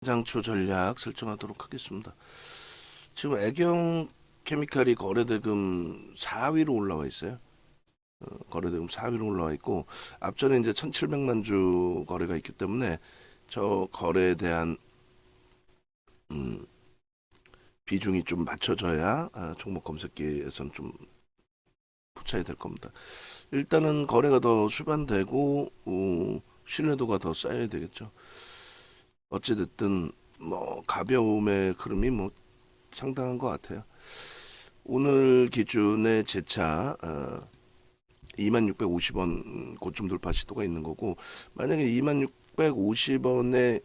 장초 전략 설정하도록 하겠습니다. 지금 애경 케미칼이 거래대금 4위로 올라와 있어요. 거래대금 4위로 올라와 있고 앞전에 이제 1,700만 주 거래가 있기 때문에 저 거래에 대한 비중이 좀 맞춰져야 종목 검색기에선 좀 포착이 될 겁니다. 일단은 거래가 더 수반되고 신뢰도가 더 쌓여야 되겠죠. 어찌됐든 뭐 가벼움의 흐름이 뭐 상당한 것 같아요. 오늘 기준의 재차 2650원 고점 돌파 시도가 있는 거고, 만약에 2650원의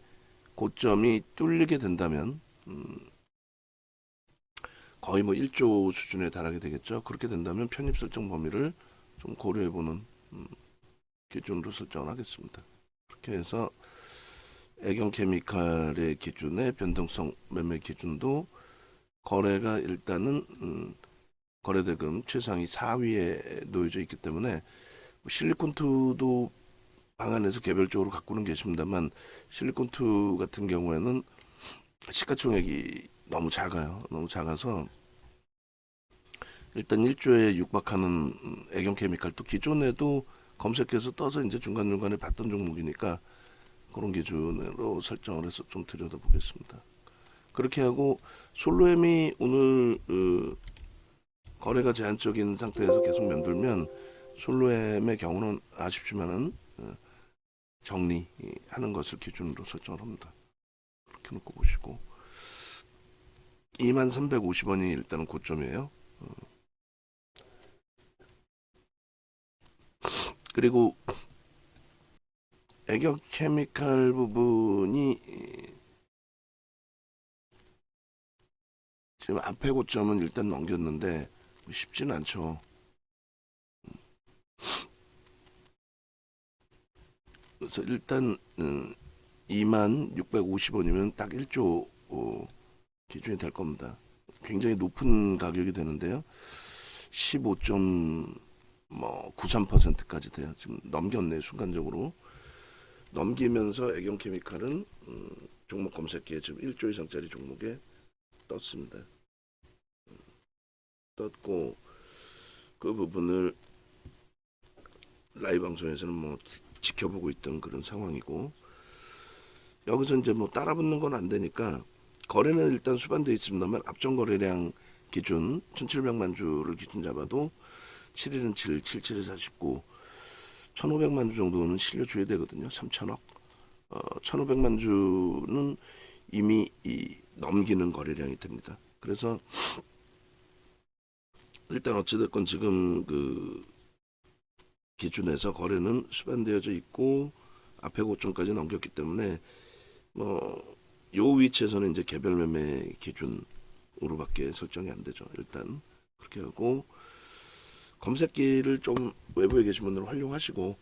고점이 뚫리게 된다면 거의 뭐 1조 수준에 달하게 되겠죠. 그렇게 된다면 편입 설정 범위를 좀 고려해보는 기준으로 설정을 하겠습니다. 그렇게 해서 애경케미칼의 기준의 변동성 매매 기준도 거래가 일단은 거래대금 최상위 4위에 놓여져 있기 때문에 실리콘투도 방안에서 개별적으로 가꾸는 계십니다만, 실리콘투 같은 경우에는 시가총액이 너무 작아요. 너무 작아서 일단 1조에 육박하는 애경케미칼도 기존에도 검색해서 떠서 이제 중간중간에 봤던 종목이니까 그런 기준으로 설정을 해서 좀 들여다보겠습니다. 그렇게 하고 솔로엠이 오늘 거래가 제한적인 상태에서 계속 맴돌면 솔로엠의 경우는 아쉽지만은 정리하는 것을 기준으로 설정을 합니다. 그렇게 놓고 보시고 2350원이 일단은 고점이에요. 그리고 애격 케미칼 부분이 지금 앞에 고점은 일단 넘겼는데 쉽지는 않죠. 그래서 일단 2650원이면 딱 1조 기준이 될 겁니다. 굉장히 높은 가격이 되는데요. 15.93%까지 돼요. 지금 넘겼네, 순간적으로. 넘기면서 애경케미칼은 종목 검색기에 지금 1조 이상짜리 종목에 떴습니다. 떴고 그 부분을 라이브 방송에서는 뭐 지켜보고 있던 그런 상황이고, 여기서 이제 뭐 따라붙는 건 안 되니까 거래는 일단 수반되어 있습니다만 앞전 거래량 기준 1,700만 주를 기준 잡아도 7일은 7, 77에 49, 1,500만 주 정도는 실려줘야 되거든요. 3천억. 1,500만 주는 이미 넘기는 거래량이 됩니다. 그래서 일단 어찌됐건 지금 그 기준에서 거래는 수반되어져 있고 앞에 고점까지 넘겼기 때문에 뭐 요 위치에서는 이제 개별 매매 기준으로밖에 설정이 안 되죠. 일단 그렇게 하고 검색기를 좀 외부에 계신 분들은 활용하시고,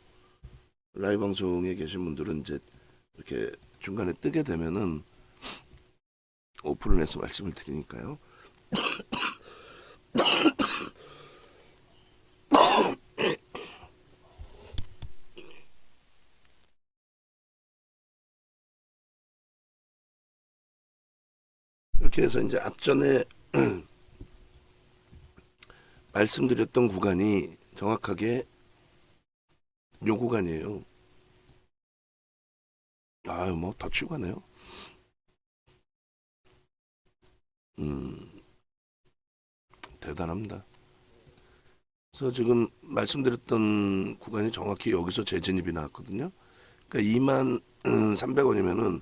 라이브 방송에 계신 분들은 이제 이렇게 중간에 뜨게 되면은 오픈을 해서 말씀을 드리니까요. 이렇게 해서 이제 앞전에 말씀드렸던 구간이 정확하게 요 구간이에요. 아유, 뭐 더 치고 가네요. 대단합니다. 그래서 지금 말씀드렸던 구간이 정확히 여기서 재진입이 나왔거든요. 그러니까 2만 300원이면은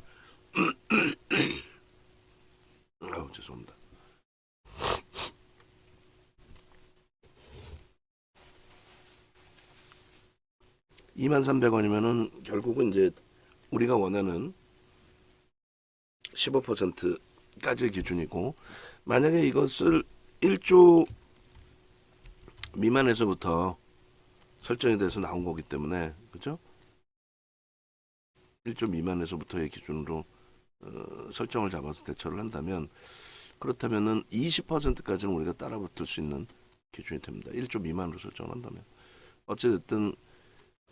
아우, 죄송합니다. 2만 300원이면은 결국은 이제 우리가 원하는 15%까지 기준이고, 만약에 이것을 1조 미만에서부터 설정이 돼서 나온 거기 때문에, 그죠? 1조 미만에서부터의 기준으로 설정을 잡아서 대처를 한다면, 그렇다면은 20%까지는 우리가 따라붙을 수 있는 기준이 됩니다. 1조 미만으로 설정을 한다면. 어찌됐든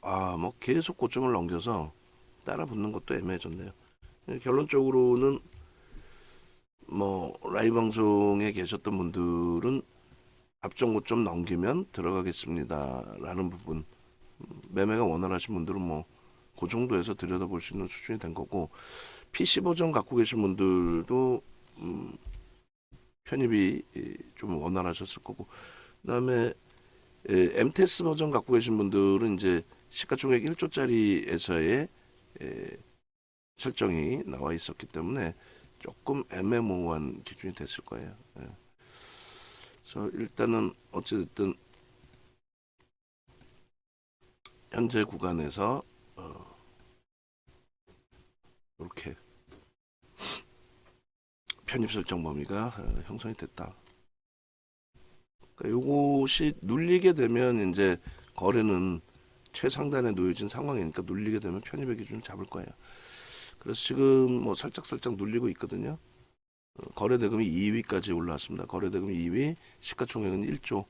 뭐 계속 고점을 넘겨서 따라붙는 것도 애매해졌네요. 결론적으로는 뭐 라이브 방송에 계셨던 분들은 앞전 고점 넘기면 들어가겠습니다라는 부분, 매매가 원활하신 분들은 뭐 그 정도에서 들여다볼 수 있는 수준이 된 거고, PC 버전 갖고 계신 분들도 편입이 좀 원활하셨을 거고, 그다음에 MTS 버전 갖고 계신 분들은 이제 시가총액 1조짜리에서의 설정이 나와 있었기 때문에 조금 애매모호한 기준이 됐을 거예요. 그래서 일단은 어찌됐든 현재 구간에서 이렇게 편입 설정 범위가 형성이 됐다. 그러니까 요것이 눌리게 되면 이제 거래는 최상단에 놓여진 상황이니까 눌리게 되면 편입의 기준을 잡을 거예요. 그래서 지금 뭐 살짝 눌리고 있거든요. 거래 대금이 2위까지 올라왔습니다. 거래 대금 2위, 시가총액은 1조.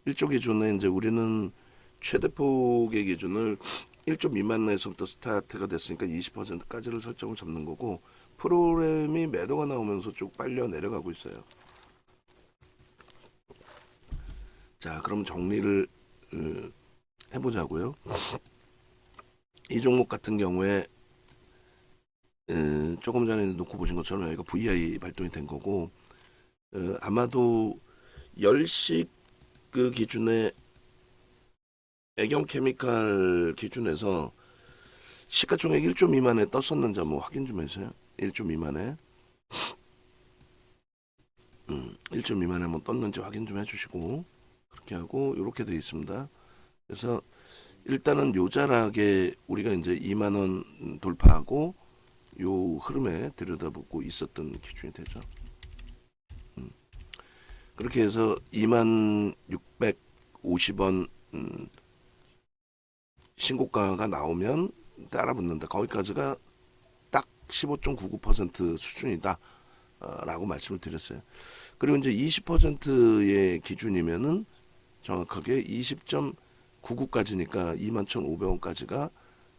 1조 기준에 이제 우리는 최대폭의 기준을 1조 미만에서부터 스타트가 됐으니까 20%까지를 설정을 잡는 거고, 프로그램이 매도가 나오면서 쭉 빨려 내려가고 있어요. 자, 그럼 정리를 해보자고요. 이 종목 같은 경우에 조금 전에 놓고 보신 것처럼 여기가 VI 발동이 된 거고, 아마도 10시 그 기준에 애경 케미칼 기준에서 시가총액 1조 미만에 떴었는지 한번 확인 좀 해주세요. 1조 미만에 1조 미만에 한번 떴는지 확인 좀 해주시고, 그렇게 하고 이렇게 되어 있습니다. 그래서 일단은 요 자락에 우리가 이제 2만 원 돌파하고 요 흐름에 들여다보고 있었던 기준이 되죠. 그렇게 해서 2만 650원 신고가가 나오면 따라붙는다. 거기까지가 딱 15.99% 수준이다 라고 말씀을 드렸어요. 그리고 이제 20%의 기준이면은 정확하게 20.99까지니까 21,500원까지가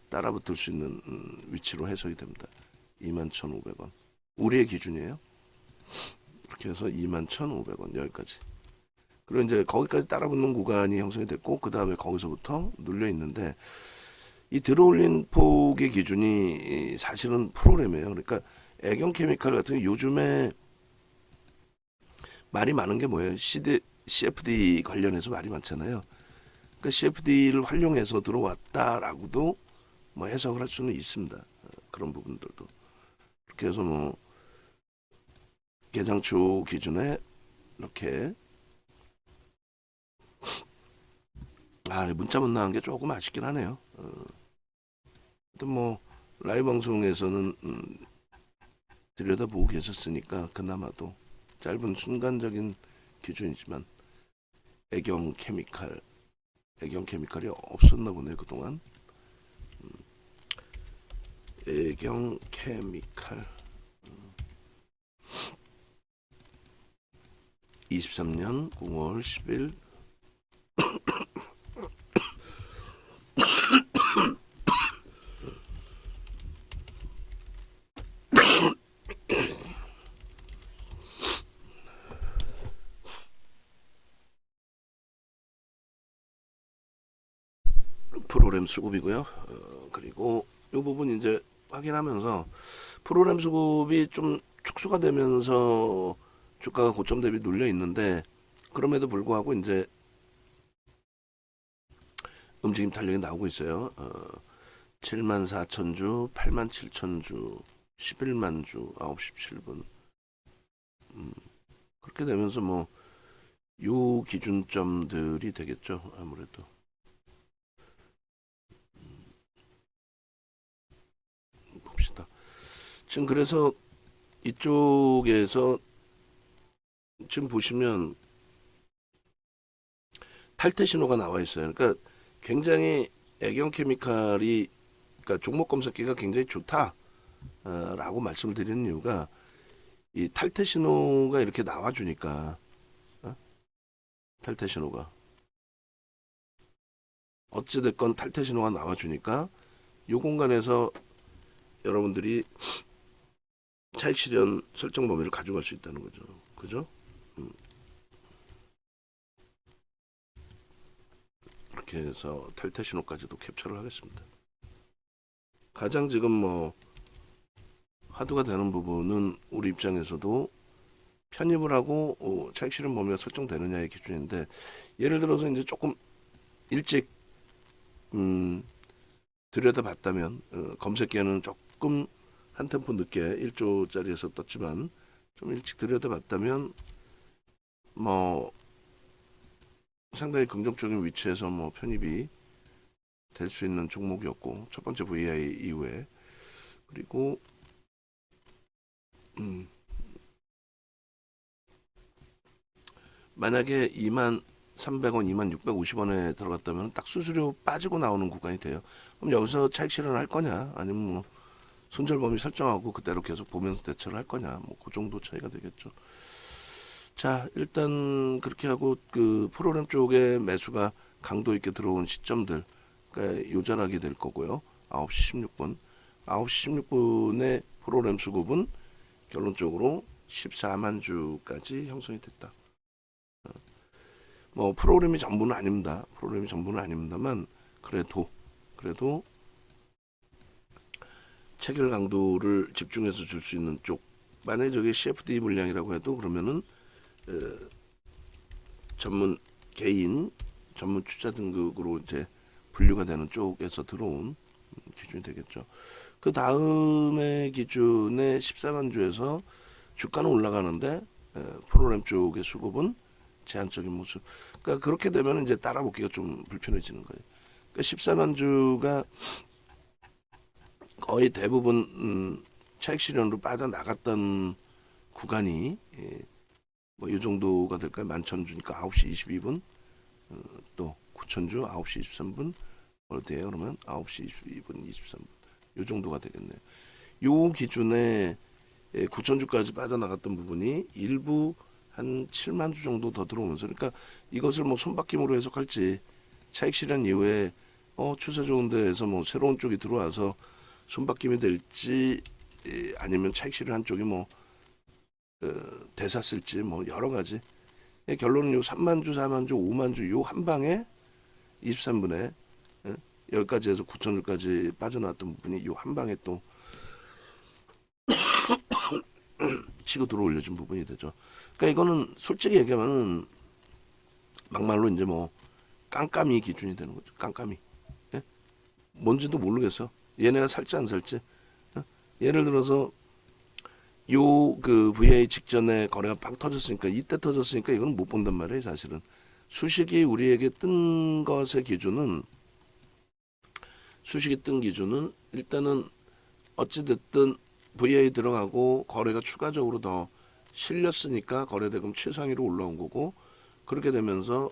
따라붙을 수 있는 위치로 해석이 됩니다. 21,500원. 우리의 기준이에요. 이렇게 해서 21,500원 여기까지. 그리고 이제 거기까지 따라붙는 구간이 형성이 됐고, 그 다음에 거기서부터 눌려 있는데, 이 들어올린 폭의 기준이 사실은 프로그램이에요. 그러니까 애경 케미칼 같은 게 요즘에 말이 많은 게 뭐예요? CFD 관련해서 말이 많잖아요. 그러니까 CFD를 활용해서 들어왔다라고도 뭐 해석을 할 수는 있습니다. 그런 부분들도. 그렇게 해서 뭐 개장초 기준에 이렇게 문자 못 나간 게 조금 아쉽긴 하네요. 하여튼 뭐 라이브 방송에서는 들여다보고 계셨으니까 그나마도 짧은 순간적인 기준이지만 애경 케미칼이 없었나 보네 그동안. 애경 케미칼 23년 9월 10일 프로그램 수급이고요. 그리고 이 부분 이제 확인하면서 프로그램 수급이 좀 축소가 되면서 주가가 고점 대비 눌려 있는데, 그럼에도 불구하고 이제 움직임 탄력이 나오고 있어요. 74,000주, 87,000주, 11만 주, 9시 7분. 그렇게 되면서 뭐 요 기준점들이 되겠죠. 아무래도. 봅시다. 지금 그래서 이쪽에서 지금 보시면 탈퇴 신호가 나와 있어요. 그러니까 굉장히 애경 케미칼이, 그러니까 종목 검색기가 굉장히 좋다라고 말씀을 드리는 이유가, 이 탈퇴 신호가 이렇게 나와주니까, 탈퇴 신호가 어찌됐건 탈퇴 신호가 나와주니까 이 공간에서 여러분들이 차익 실현 설정 범위를 가져갈 수 있다는 거죠. 그죠? 이렇게 해서 탈퇴 신호까지도 캡처를 하겠습니다. 가장 지금 뭐 화두가 되는 부분은 우리 입장에서도 편입을 하고 차익 실현 범위가 설정되느냐의 기준인데, 예를 들어서 이제 조금 일찍 들여다봤다면, 검색기에는 조금 한 템포 늦게 1조짜리에서 떴지만 좀 일찍 들여다봤다면 뭐 상당히 긍정적인 위치에서 뭐 편입이 될 수 있는 종목이었고, 첫 번째 VI 이후에. 그리고 만약에 23,300원, 26,50원에 들어갔다면 딱 수수료 빠지고 나오는 구간이 돼요. 그럼 여기서 차익 실현할 거냐, 아니면 뭐 손절 범위 설정하고 그대로 계속 보면서 대처를 할 거냐, 뭐 그 정도 차이가 되겠죠. 자, 일단 그렇게 하고 그 프로그램 쪽에 매수가 강도 있게 들어온 시점들, 그러니까 요절하게 될 거고요. 9시 16분. 9시 16분에 프로그램 수급은 결론적으로 14만 주까지 형성이 됐다. 뭐 프로그램이 전부는 아닙니다. 프로그램이 전부는 아닙니다만 그래도 체결 강도를 집중해서 줄 수 있는 쪽. 만약에 저게 CFD 물량이라고 해도 그러면은 전문 개인 전문 투자 등급으로 이제 분류가 되는 쪽에서 들어온 기준이 되겠죠. 그 다음에 기준에 14만 주에서 주가는 올라가는데 프로그램 쪽의 수급은 제한적인 모습. 그러니까 그렇게 되면 이제 따라붙기가 좀 불편해지는 거예요. 그러니까 14만 주가 거의 대부분 차익 실현으로 빠져나갔던 구간이 뭐 이 정도가 될까요? 11,000주니까 9시 22분, 또 9,000주 9시 23분, 어디에요? 그러면 9시 22분, 23분 이 정도가 되겠네요. 요 기준에 9,000주까지 빠져나갔던 부분이 일부 한 7만 주 정도 더 들어오면서, 그러니까 이것을 뭐 손바뀜으로 해석할지, 차익 실현 이후에 추세 좋은 데에서 뭐 새로운 쪽이 들어와서 손바뀜이 될지, 아니면 차익 실현 쪽이 뭐 대사 쓸지, 뭐 여러 가지. 결론은 요 3만 주, 4만 주, 5만 주 요 한 방에 23분에 여기까지해서 9,000주까지 빠져나왔던 부분이 요 한 방에 또 치고 들어 올려준 부분이 되죠. 그러니까 이거는 솔직히 얘기하면은 막말로 이제 뭐 깜깜이 기준이 되는 거죠. 깜깜이. 예? 뭔지도 모르겠어. 얘네가 살지 안 살지. 예를 들어서 요 그 VA 직전에 거래가 빵 터졌으니까, 이때 터졌으니까 이건 못 본단 말이에요. 사실은 수식이 우리에게 뜬 것의 기준은, 수식이 뜬 기준은 일단은 어찌됐든 VA 들어가고 거래가 추가적으로 더 실렸으니까 거래대금 최상위로 올라온 거고, 그렇게 되면서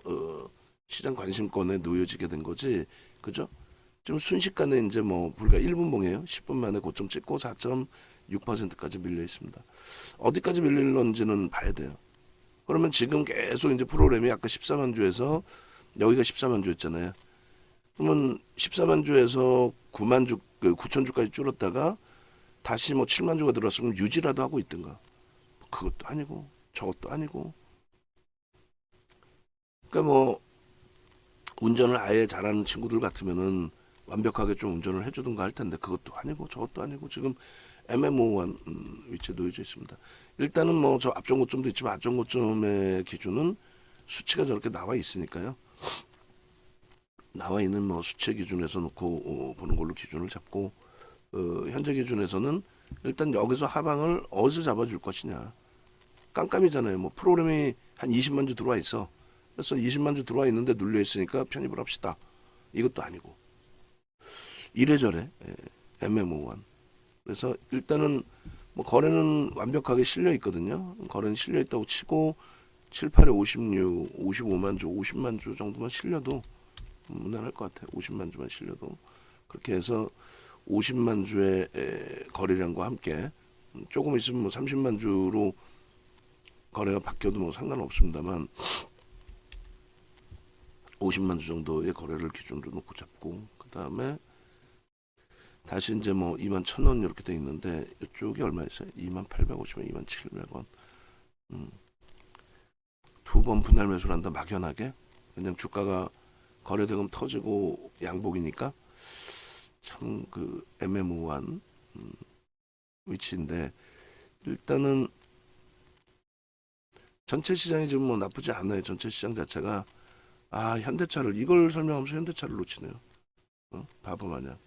시장 관심권에 놓여지게 된 거지. 그죠? 좀 순식간에 이제 뭐 불과 1분 봉이에요. 10분 만에 고점 찍고 4.6%까지 밀려 있습니다. 어디까지 밀릴런지는 봐야 돼요. 그러면 지금 계속 이제 프로그램이 아까 14만 주에서 여기가 14만 주였잖아요. 그러면 14만 주에서 9만 주, 9천 주까지 줄었다가 다시 뭐 7만 주가 들어왔으면 유지라도 하고 있든가. 그것도 아니고 저것도 아니고. 그러니까 뭐 운전을 아예 잘하는 친구들 같으면은 완벽하게 좀 운전을 해주든가 할 텐데, 그것도 아니고 저것도 아니고 지금 애매모호한 위치에 놓여져 있습니다. 일단은 뭐 저 앞전 고점도 있지만 앞전 고점의 기준은 수치가 저렇게 나와 있으니까요. 나와 있는 뭐 수치 기준에서 놓고 보는 걸로 기준을 잡고, 현재 기준에서는 일단 여기서 하방을 어디서 잡아줄 것이냐. 깜깜이잖아요. 뭐 프로그램이 한 20만 주 들어와 있어. 그래서 20만 주 들어와 있는데 눌려 있으니까 편입을 합시다. 이것도 아니고 이래저래 애매모호한. 그래서 일단은 뭐 거래는 완벽하게 실려 있거든요. 거래는 실려 있다고 치고 7, 8에 56, 55만 주, 50만 주 정도만 실려도 무난할 것 같아요. 50만 주만 실려도. 그렇게 해서 50만 주의 거래량과 함께 조금 있으면 뭐 30만 주로 거래가 바뀌어도 뭐 상관없습니다만, 50만 주 정도의 거래를 기준으로 놓고 잡고, 그 다음에 다시 이제 뭐 21,000원 이렇게 돼 있는데 이쪽이 얼마였어요? 2850원, 2700원. 두 번 분할 매수를 한다 막연하게. 그냥 주가가 거래대금 터지고 양복이니까 참 그 애매모호한 위치인데 일단은 전체 시장이 지금 뭐 나쁘지 않아요. 전체 시장 자체가 현대차를 이걸 설명하면서 현대차를 놓치네요. 바보 마냥.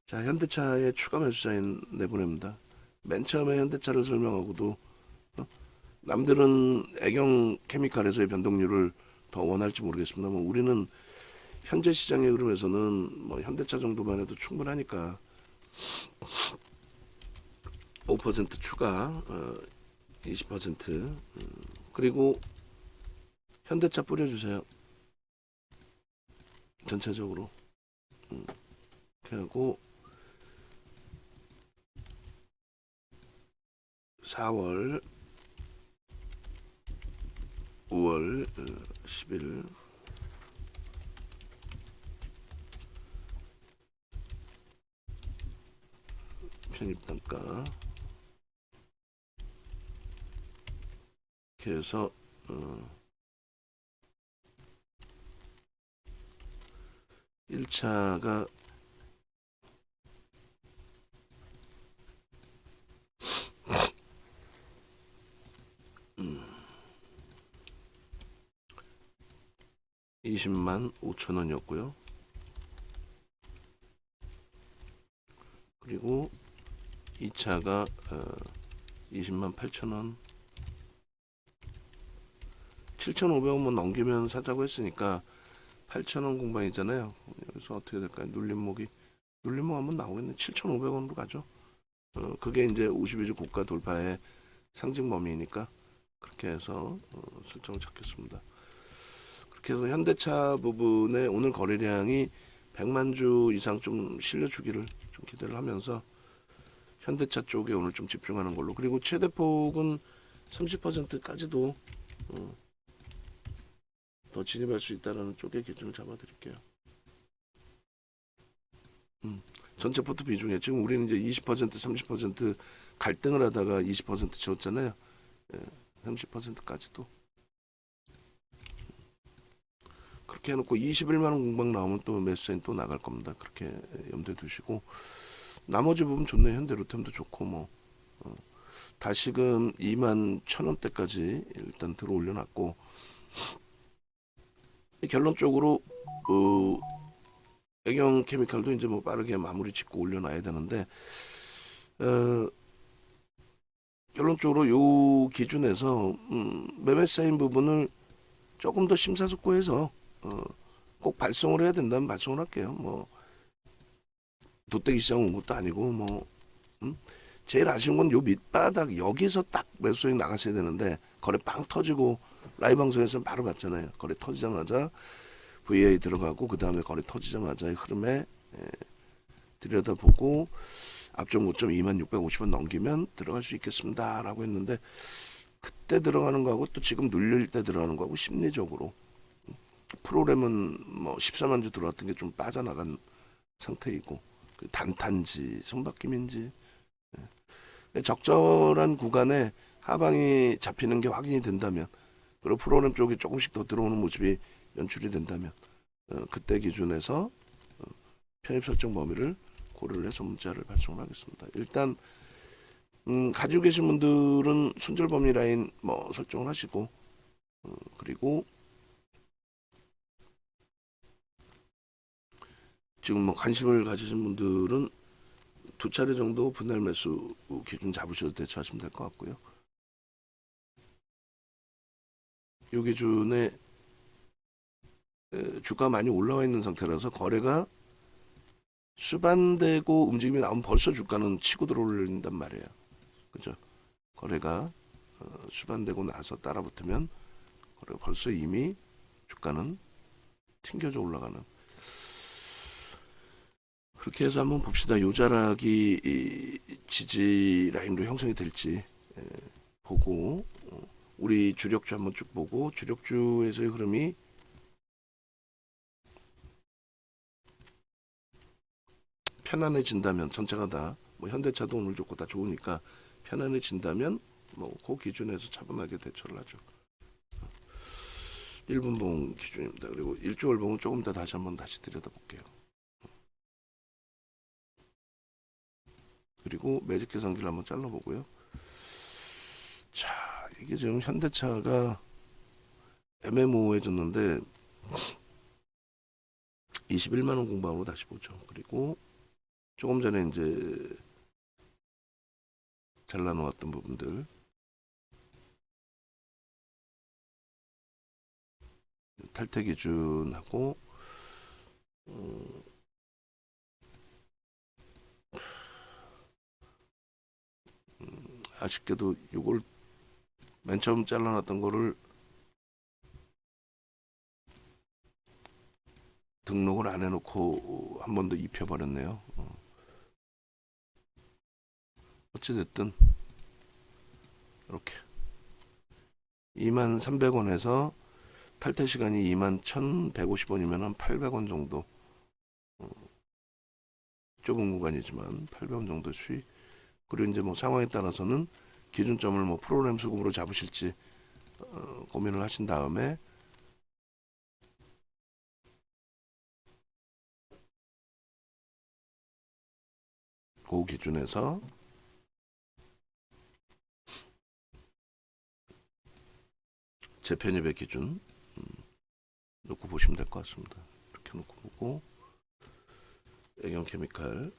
자, 현대차의 추가 매수자인 내보냅니다. 맨 처음에 현대차를 설명하고도 남들은 애경 케미칼에서의 변동률을 더 원할지 모르겠습니다만 우리는 현재 시장의 흐름에서는 뭐 현대차 정도만 해도 충분하니까 5% 추가 20% 그리고 현대차 뿌려주세요. 전체적으로 이렇게 하고 4월 5월 10일 편입단가 이렇게 해서 1차가 20만 5천 원이었고요. 그리고 2차가 20만 8천 원 7,500원만 넘기면 사자고 했으니까 8,000원 공방이잖아요. 여기서 어떻게 될까요? 눌림목 한번 나오겠네. 7,500원으로 가죠. 그게 이제 52주 고가 돌파의 상징 범위니까 그렇게 해서 설정을 찾겠습니다. 그렇게 해서 현대차 부분에 오늘 거래량이 100만 주 이상 좀 실려주기를 좀 기대를 하면서 현대차 쪽에 오늘 좀 집중하는 걸로. 그리고 최대폭은 30%까지도 더 진입할 수 있다는 쪽의 기준을 잡아드릴게요. 전체 포트 비중에 지금 우리는 이제 20% 30% 갈등을 하다가 20% 채웠잖아요. 30%까지도 그렇게 해놓고 21만 원 공방 나오면 또 매수세는 또 나갈 겁니다. 그렇게 염두에 두시고 나머지 부분 좋네. 현대로템도 좋고 뭐 다시금 2만 1,000원대까지 일단 들어 올려놨고 결론적으로 애경 케미칼도 이제 뭐 빠르게 마무리 짓고 올려놔야 되는데 결론적으로 요 기준에서 매매 사인 부분을 조금 더 심사숙고해서 꼭 발송을 해야 된다면 발송을 할게요. 뭐 돗대기 시장 온 것도 아니고 뭐 제일 아쉬운 건 요 밑바닥 여기서 딱 매수액 나갔어야 되는데 거래 빵 터지고 라이브 방송에서 바로 봤잖아요. 거래 터지자마자 VA 들어가고 그 다음에 거래 터지자마자 흐름에 들여다보고 앞쪽 고점 2650원 넘기면 들어갈 수 있겠습니다 라고 했는데 그때 들어가는 거하고 또 지금 눌릴 때 들어가는 거하고 심리적으로 프로그램은 뭐 14만 주 들어왔던 게 좀 빠져나간 상태이고 그 단탄지 손바뀜인지 적절한 구간에 하방이 잡히는 게 확인이 된다면 그리고 프로그램 쪽이 조금씩 더 들어오는 모습이 연출이 된다면 그때 기준에서 편입 설정 범위를 고려를 해서 문자를 발송을 하겠습니다. 일단 가지고 계신 분들은 손절 범위 라인 뭐 설정을 하시고 그리고 지금 뭐 관심을 가지신 분들은 2차례 정도 분할 매수 기준 잡으셔도 대처하시면 될 것 같고요. 이 기준에 주가 많이 올라와 있는 상태라서 거래가 수반되고 움직임이 나오면 벌써 주가는 치고 들어올린단 말이에요. 그죠? 거래가 수반되고 나서 따라붙으면 거래가 벌써 이미 주가는 튕겨져 올라가는. 그렇게 해서 한번 봅시다. 요자락이 지지 라인으로 형성이 될지 보고 우리 주력주 한번 쭉 보고 주력주에서의 흐름이 편안해진다면 전체가 다 뭐 현대차도 오늘 좋고 다 좋으니까 편안해진다면 뭐 그 기준에서 차분하게 대처를 하죠. 1분봉 기준입니다. 그리고 일주월봉은 조금 더 다시 한번 들여다볼게요. 그리고 매직 계산기를 한번 잘라보고요. 자, 이게 지금 현대차가 애매모호해졌는데 21만원 공방으로 다시 보죠. 그리고 조금 전에 이제 잘라놓았던 부분들 탈퇴 기준하고 아쉽게도 이걸 맨 처음 잘라놨던 거를 등록을 안 해놓고 한 번 더 입혀버렸네요. 어찌됐든 이렇게 23,300원에서 탈퇴 시간이 21,150원이면 한 800원 정도, 좁은 구간이지만 800원 정도 수익. 그리고 이제 뭐 상황에 따라서는 기준점을 뭐 프로그램 수급으로 잡으실지 고민을 하신 다음에 그 기준에서 재편입의 기준 놓고 보시면 될 것 같습니다. 이렇게 놓고 보고 애경 케미칼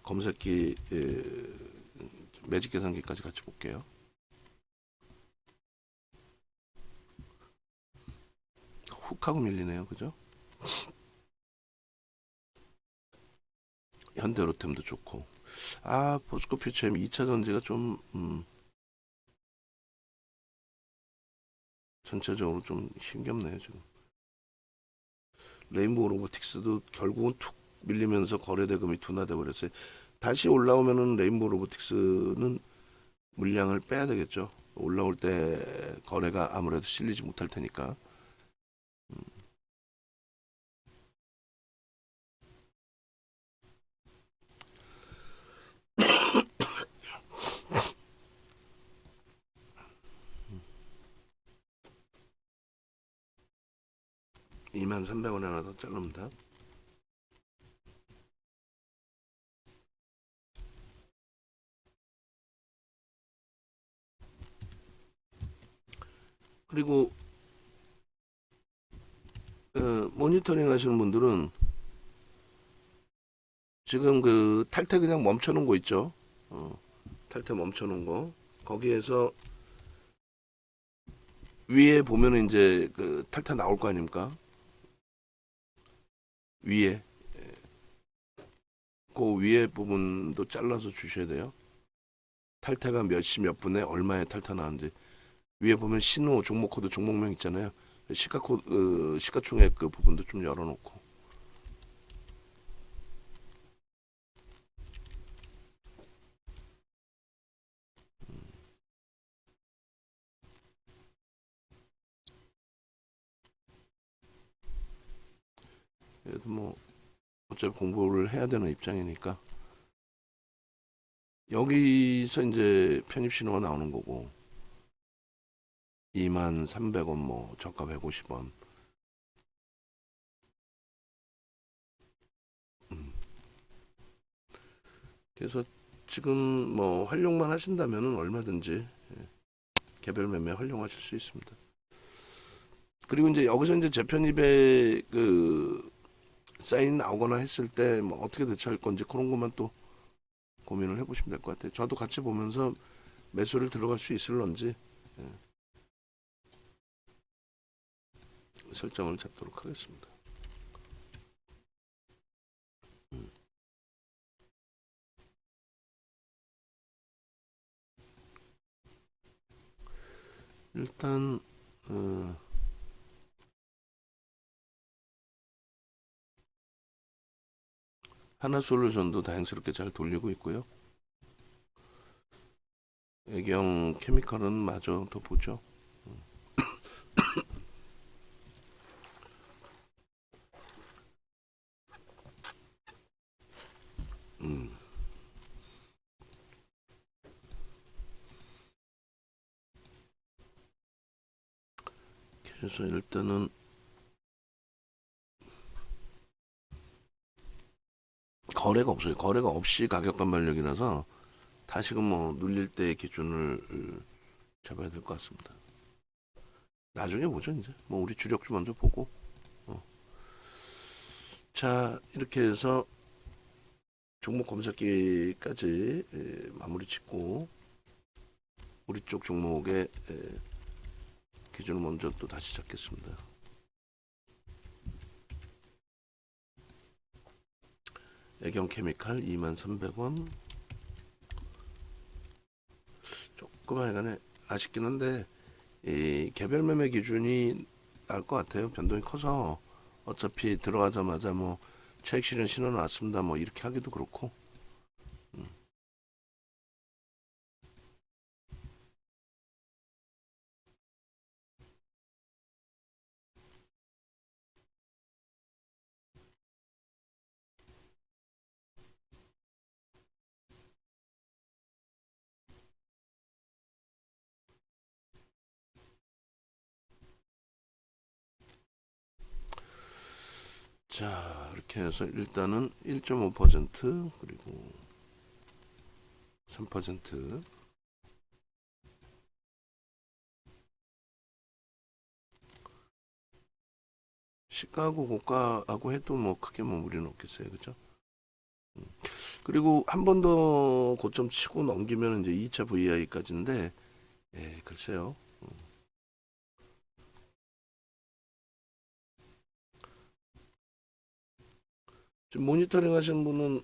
검색기 매직 계산기까지 같이 볼게요. 훅 하고 밀리네요. 그죠? 현대로템도 좋고, 포스코 퓨처엠 2차 전지가 좀 전체적으로 좀 힘겹네요. 지금 레인보우 로보틱스도 결국은 툭 밀리면서 거래대금이 둔화돼 버렸어요. 다시 올라오면은 레인보우 로보틱스는 물량을 빼야 되겠죠. 올라올 때 거래가 아무래도 실리지 못할 테니까. 23,000원에 하나 더 자릅니다. 그리고 모니터링 하시는 분들은 지금 그 탈퇴 그냥 멈춰놓은 거 있죠. 탈퇴 멈춰놓은 거 거기에서 위에 보면은 이제 그 탈퇴 나올 거 아닙니까? 위에 그 위에 부분도 잘라서 주셔야 돼요. 탈퇴가 몇 시 몇 분에 얼마에 탈퇴 나왔는지 위에 보면 신호 종목 코드 종목명 있잖아요. 시가총액 그 부분도 좀 열어놓고 그래도 뭐 어차피 공부를 해야 되는 입장이니까 여기서 이제 편입 신호가 나오는 거고 23,000원 뭐 저가 150원 그래서 지금 뭐 활용만 하신다면은 얼마든지 개별 매매 활용하실 수 있습니다. 그리고 이제 여기서 이제 재편입에 그 사인 나오거나 했을 때 뭐 어떻게 대처할 건지 그런 것만 또 고민을 해보시면 될 것 같아요. 저도 같이 보면서 매수를 들어갈 수 있을런지 설정을 잡도록 하겠습니다. 일단 하나솔루션도 다행스럽게 잘 돌리고 있고요. 애경 케미칼은 마저 더 보죠. 그래서 일단은 거래가 없어요. 거래가 없이 가격 반발력이라서 다시금 뭐 눌릴 때 기준을 잡아야 될 것 같습니다. 나중에 보죠 이제. 뭐 우리 주력주 먼저 보고. 자 이렇게 해서 종목 검색기까지 마무리 짓고 우리 쪽 종목의 기준을 먼저 또 다시 잡겠습니다. 애경케미칼 23,300원. 조금 하여간에 아쉽긴 한데 이 개별 매매 기준이 나을 것 같아요. 변동이 커서 어차피 들어가자마자 뭐 차익 실현 신호 나왔습니다. 뭐 이렇게 하기도 그렇고. 자 이렇게 해서 일단은 1.5% 그리고 3% 시가하고 고가하고 해도 뭐 크게 뭐 무리는 없겠어요. 그죠? 그리고 한 번 더 고점 치고 넘기면 이제 2차 VI까지인데 예, 글쎄요. 지금 모니터링 하시는 분은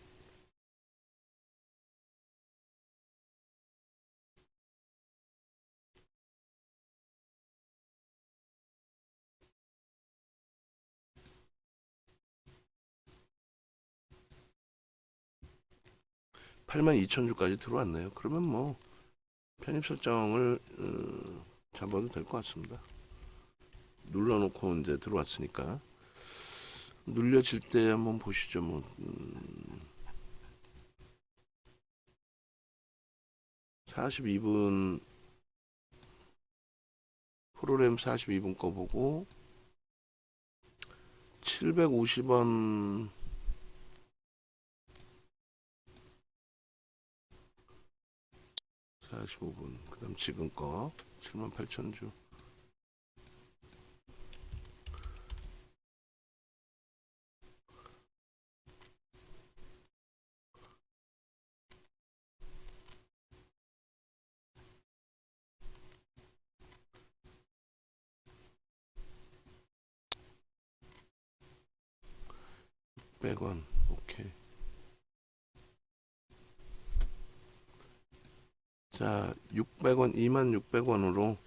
82,000주까지 들어왔네요. 그러면 뭐 편입 설정을 잡아도 될 것 같습니다. 눌러놓고 이제 들어왔으니까 눌려질 때 한번 보시죠. 뭐 42분 프로그램 42분 거 보고 750원 45분 그 다음 지금 거 78,000주 100원 오케이. 자 600원 26,600원으로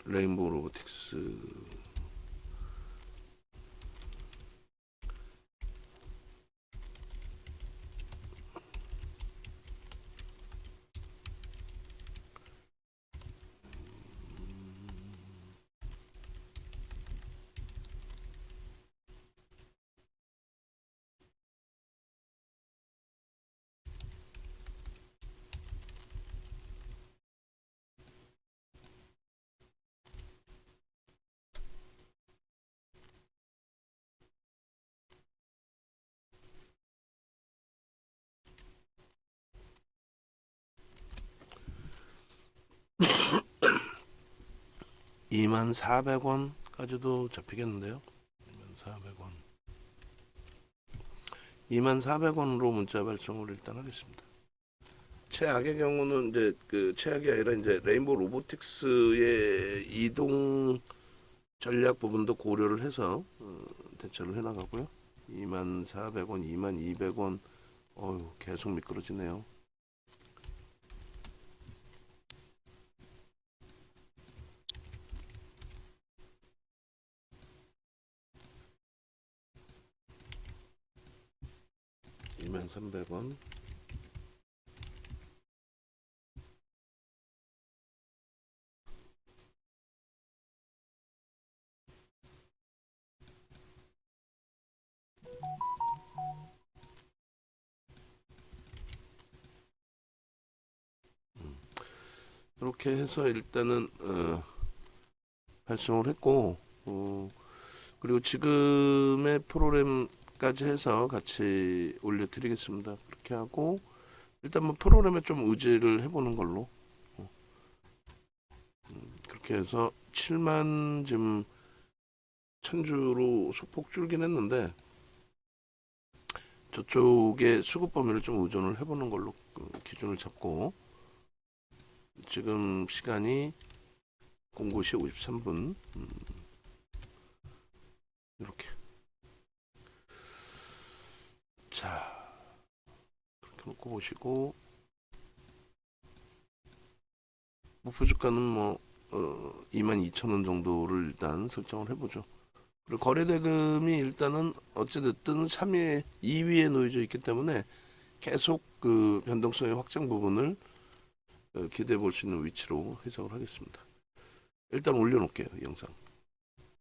레인보우 로보틱스 24,000원까지도 잡히겠는데요. 24,000원 24,000원으로 문자 발송을 일단 하겠습니다. 최악의 경우는 이제 그 최악이 아니라 이제 레인보우 로보틱스의 이동 전략 부분도 고려를 해서 대처를 해나가고요. 24,000원, 22,000원, 어휴 계속 미끄러지네요. 이만 300원 이렇게 해서 일단은 발송을 했고, 그리고 지금의 프로그램까지 해서 같이 올려드리겠습니다. 그렇게 하고 일단 뭐 프로그램에 좀 의지를 해보는 걸로, 그렇게 해서 7만 지금 천주로 소폭 줄긴 했는데 저쪽에 수급 범위를 좀 의존을 해보는 걸로 기준을 잡고, 지금 시간이 09시 53분, 이렇게. 자, 그렇게 놓고 보시고, 목표 주가는 뭐 22,000원 정도를 일단 설정을 해보죠. 그리고 거래대금이 일단은 어찌됐든 3위에 2위에 놓여져 있기 때문에 계속 그 변동성의 확장 부분을 기대해 볼 수 있는 위치로 해석을 하겠습니다. 일단 올려놓을게요, 이 영상.